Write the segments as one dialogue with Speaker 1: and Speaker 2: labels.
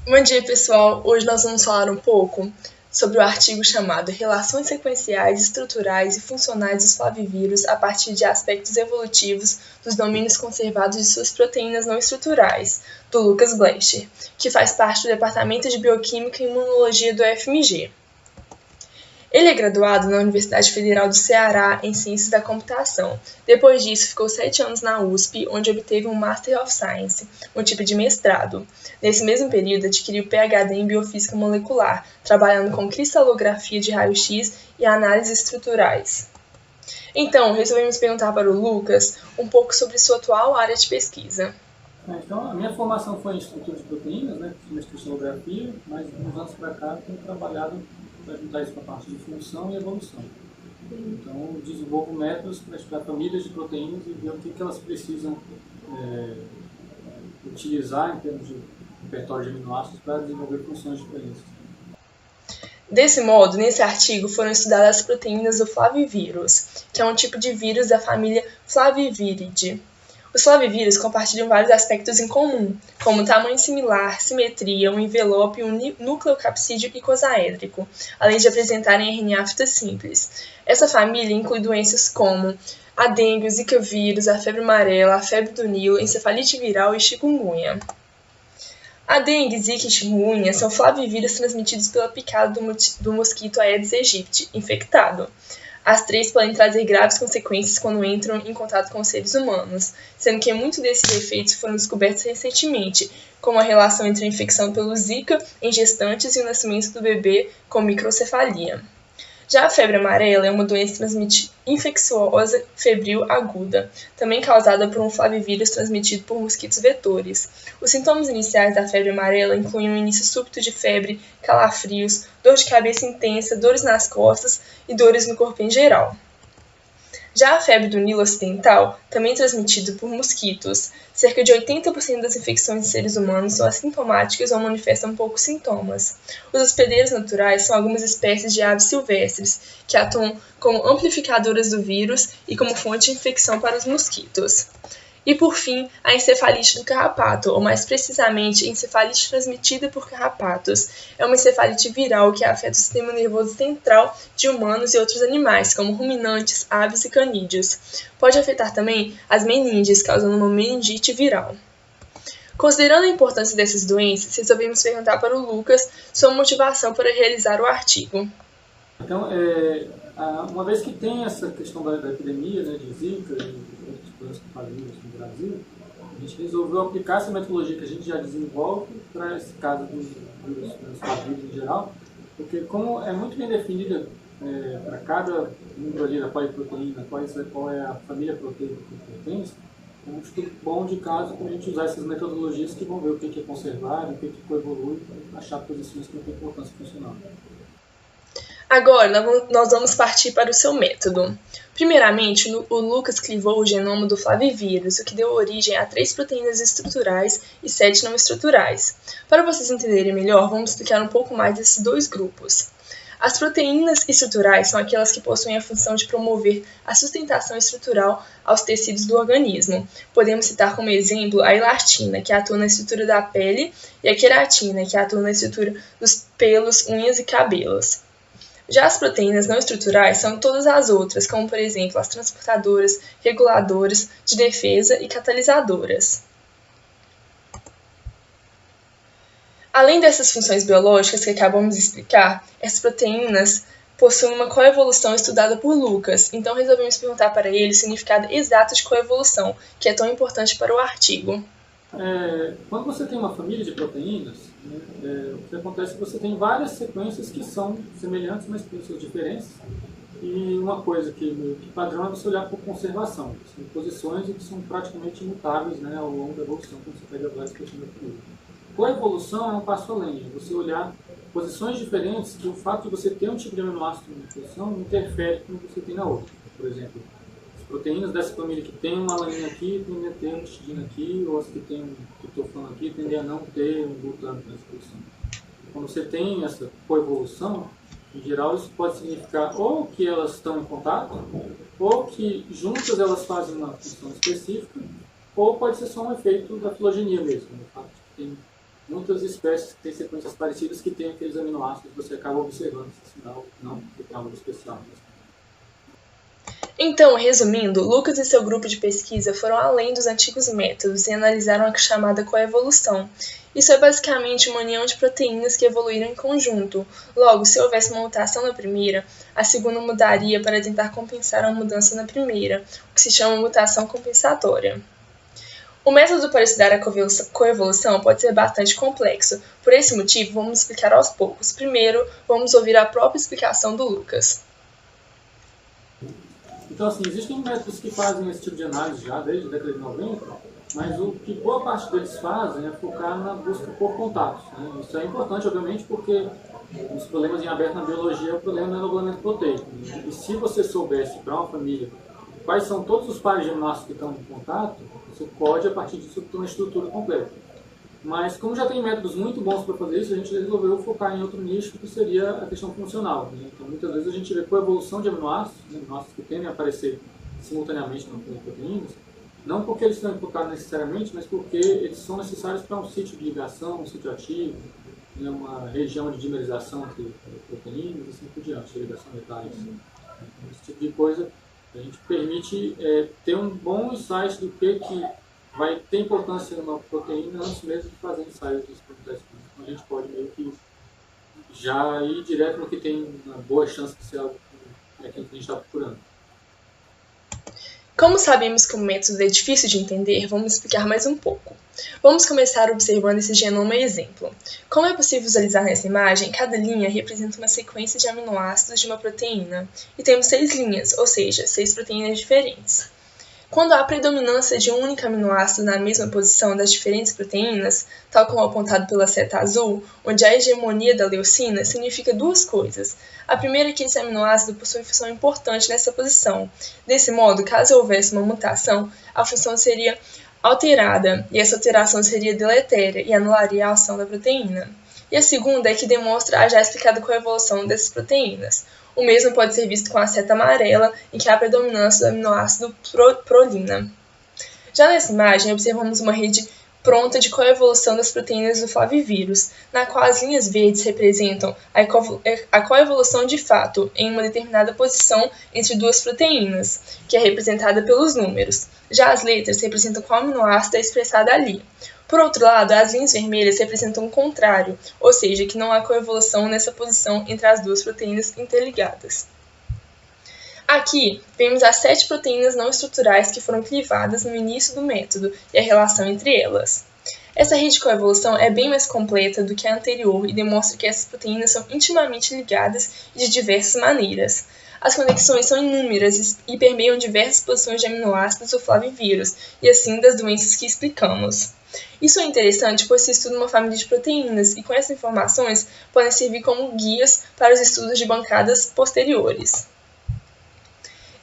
Speaker 1: Bom dia, pessoal! Hoje nós vamos falar um pouco sobre o artigo chamado Relações sequenciais, estruturais e funcionais dos flavivírus a partir de aspectos evolutivos dos domínios conservados de suas proteínas não estruturais, do Lucas Blecher, que faz parte do Departamento de Bioquímica e Imunologia do UFMG. Ele é graduado na Universidade Federal do Ceará em Ciências da Computação. Depois disso, ficou 7 anos na USP, onde obteve um Master of Science, um tipo de mestrado. Nesse mesmo período, adquiriu PhD em Biofísica Molecular, trabalhando com cristalografia de raio-x e análises estruturais. Então, resolvemos perguntar para o Lucas um pouco sobre sua atual área de pesquisa.
Speaker 2: Então, a minha formação foi em estrutura de proteínas, fiz cristalografia, mas uns anos para cá tenho trabalhado para juntar isso com a parte de função e evolução. Então, desenvolvo métodos para estudar famílias de proteínas e ver o que elas precisam utilizar em termos de repertório de aminoácidos para desenvolver funções diferentes.
Speaker 1: Desse modo, nesse artigo foram estudadas as proteínas do flavivírus, que é um tipo de vírus da família Flaviviridae. Os flavivírus compartilham vários aspectos em comum, como tamanho similar, simetria, um envelope, um núcleo capsídeo icosaédrico, além de apresentarem RNA fita simples. Essa família inclui doenças como a dengue, o zika vírus, a febre amarela, a febre do Nilo, encefalite viral e chikungunya. A dengue, zika e chikungunya são flavivírus transmitidos pela picada do mosquito Aedes aegypti, infectado. As três podem trazer graves consequências quando entram em contato com os seres humanos, sendo que muitos desses efeitos foram descobertos recentemente, como a relação entre a infecção pelo Zika em gestantes e o nascimento do bebê com microcefalia. Já a febre amarela é uma doença infecciosa febril aguda, também causada por um flavivírus transmitido por mosquitos vetores. Os sintomas iniciais da febre amarela incluem um início súbito de febre, calafrios, dor de cabeça intensa, dores nas costas e dores no corpo em geral. Já a febre do Nilo ocidental, também transmitida por mosquitos, cerca de 80% das infecções em seres humanos são assintomáticas ou manifestam poucos sintomas. Os hospedeiros naturais são algumas espécies de aves silvestres, que atuam como amplificadoras do vírus e como fonte de infecção para os mosquitos. E, por fim, a encefalite do carrapato, ou mais precisamente, encefalite transmitida por carrapatos. É uma encefalite viral que afeta o sistema nervoso central de humanos e outros animais, como ruminantes, aves e canídeos. Pode afetar também as meninges, causando uma meningite viral. Considerando a importância dessas doenças, resolvemos perguntar para o Lucas sua motivação para realizar o artigo.
Speaker 2: Então, uma vez que tem essa questão da epidemia, de Zika e outras coisas que fazem no Brasil, a gente resolveu aplicar essa metodologia que a gente já desenvolve para esse caso dos vírus em geral, porque como é muito bem definida para cada número ali da poliproteína, qual é a família proteica que pertence, é um estudo bom de caso para a gente usar essas metodologias que vão ver o que é conservado, o que coevolui, para achar posições que têm importância funcional.
Speaker 1: Agora, nós vamos partir para o seu método. Primeiramente, o Lucas clivou o genoma do flavivírus, o que deu origem a 3 proteínas estruturais e 7 não estruturais. Para vocês entenderem melhor, vamos explicar um pouco mais desses 2 grupos. As proteínas estruturais são aquelas que possuem a função de promover a sustentação estrutural aos tecidos do organismo. Podemos citar como exemplo a elastina, que atua na estrutura da pele, e a queratina, que atua na estrutura dos pelos, unhas e cabelos. Já as proteínas não estruturais são todas as outras, como por exemplo as transportadoras, reguladoras de defesa e catalisadoras. Além dessas funções biológicas que acabamos de explicar, essas proteínas possuem uma coevolução estudada por Lucas, então resolvemos perguntar para ele o significado exato de coevolução, que é tão importante para o artigo.
Speaker 2: Quando você tem uma família de proteínas, o que acontece é que você tem várias sequências que são semelhantes, mas têm suas diferenças. E uma coisa que padrão é você olhar por conservação. São posições que são praticamente imutáveis ao longo da evolução, quando você pega várias proteínas da família. Coevolução é um passo além, é você olhar posições diferentes que o fato de você ter um tipo de aminoácido em uma posição não interfere com o que você tem na outra. Por exemplo, proteínas dessa família que tem uma alanina aqui tendem a ter um histidina aqui, ou as que tem um triptofano aqui tendem a não ter um glutano nessa posição. Quando você tem essa coevolução, em geral isso pode significar ou que elas estão em contato, ou que juntas elas fazem uma função específica, ou pode ser só um efeito da filogenia mesmo, o fato de que tem muitas espécies que têm sequências parecidas que têm aqueles aminoácidos que você acaba observando esse sinal, não que tem algo especial.
Speaker 1: Então, resumindo, Lucas e seu grupo de pesquisa foram além dos antigos métodos e analisaram a chamada coevolução. Isso é basicamente uma união de proteínas que evoluíram em conjunto. Logo, se houvesse uma mutação na primeira, a segunda mudaria para tentar compensar a mudança na primeira, o que se chama mutação compensatória. O método para estudar a coevolução pode ser bastante complexo. Por esse motivo, vamos explicar aos poucos. Primeiro, vamos ouvir a própria explicação do Lucas.
Speaker 2: Então, assim, existem métodos que fazem esse tipo de análise já desde a década de 90, mas o que boa parte deles fazem é focar na busca por contatos, né? Isso é importante, obviamente, porque os problemas em aberto na biologia é o problema do enoblamento proteico. E se você soubesse para uma família quais são todos os pares de aminoácidos que estão em contato, você pode, a partir disso, ter uma estrutura completa. Mas, como já tem métodos muito bons para fazer isso, a gente resolveu focar em outro nicho, que seria a questão funcional, né? Então, muitas vezes a gente vê coevolução de aminoácidos, né? Aminoácidos que tendem a aparecer simultaneamente nas proteínas, não porque eles estão implicados necessariamente, mas porque eles são necessários para um sítio de ligação, um sítio ativo, né? Uma região de dimerização entre proteínas e assim por diante, ligação metais. Esse tipo de coisa a gente permite ter um bom insight do que vai ter importância numa proteína antes mesmo de fazer ensaios dos processos. Então a gente pode meio que já ir direto no que tem uma boa chance de ser algo que a gente está procurando.
Speaker 1: Como sabemos que o método é difícil de entender, vamos explicar mais um pouco. Vamos começar observando esse genoma exemplo. Como é possível visualizar nessa imagem, cada linha representa uma sequência de aminoácidos de uma proteína, e temos 6 linhas, ou seja, 6 proteínas diferentes. Quando há predominância de um único aminoácido na mesma posição das diferentes proteínas, tal como apontado pela seta azul, onde a hegemonia da leucina significa duas coisas. A primeira é que esse aminoácido possui função importante nessa posição. Desse modo, caso houvesse uma mutação, a função seria alterada, e essa alteração seria deletéria e anularia a ação da proteína. E a segunda é que demonstra a já explicada coevolução dessas proteínas. O mesmo pode ser visto com a seta amarela, em que há a predominância do aminoácido prolina. Já nessa imagem, observamos uma rede pronta de coevolução das proteínas do flavivírus, na qual as linhas verdes representam a coevolução de fato em uma determinada posição entre duas proteínas, que é representada pelos números. Já as letras representam qual aminoácido é expressado ali. Por outro lado, as linhas vermelhas representam o contrário, ou seja, que não há coevolução nessa posição entre as duas proteínas interligadas. Aqui, vemos as 7 proteínas não estruturais que foram clivadas no início do método e a relação entre elas. Essa rede de coevolução é bem mais completa do que a anterior e demonstra que essas proteínas são intimamente ligadas e de diversas maneiras. As conexões são inúmeras e permeiam diversas posições de aminoácidos do flavivírus e assim das doenças que explicamos. Isso é interessante, pois se estuda uma família de proteínas e com essas informações podem servir como guias para os estudos de bancadas posteriores.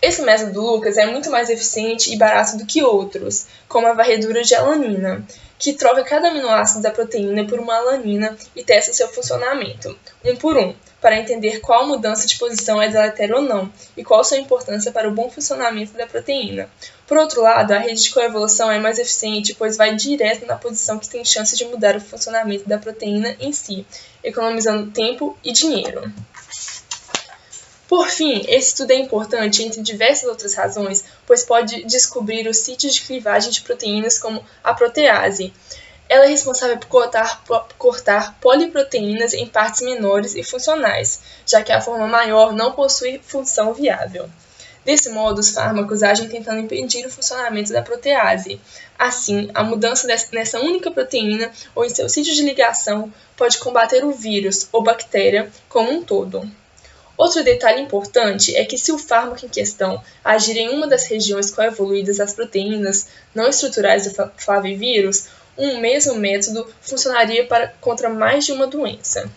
Speaker 1: Esse método do Lucas é muito mais eficiente e barato do que outros, como a varredura de alanina, que troca cada aminoácido da proteína por uma alanina e testa seu funcionamento, um por um, para entender qual mudança de posição é deletéria ou não, e qual sua importância para o bom funcionamento da proteína. Por outro lado, a rede de coevolução é mais eficiente, pois vai direto na posição que tem chance de mudar o funcionamento da proteína em si, economizando tempo e dinheiro. Por fim, esse estudo é importante entre diversas outras razões, pois pode descobrir os sítios de clivagem de proteínas como a protease. Ela é responsável por cortar poliproteínas em partes menores e funcionais, já que a forma maior não possui função viável. Desse modo, os fármacos agem tentando impedir o funcionamento da protease. Assim, a mudança nessa única proteína ou em seu sítio de ligação pode combater o vírus ou bactéria como um todo. Outro detalhe importante é que se o fármaco em questão agir em uma das regiões coevoluídas das proteínas não estruturais do flavivírus, um mesmo método funcionaria contra mais de uma doença.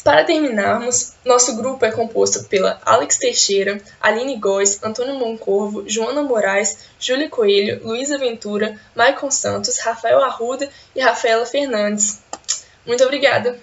Speaker 1: Para terminarmos, nosso grupo é composto pela Alex Teixeira, Aline Góes, Antônio Moncorvo, Joana Moraes, Júlia Coelho, Luísa Ventura, Maicon Santos, Rafael Arruda e Rafaela Fernandes. Muito obrigada!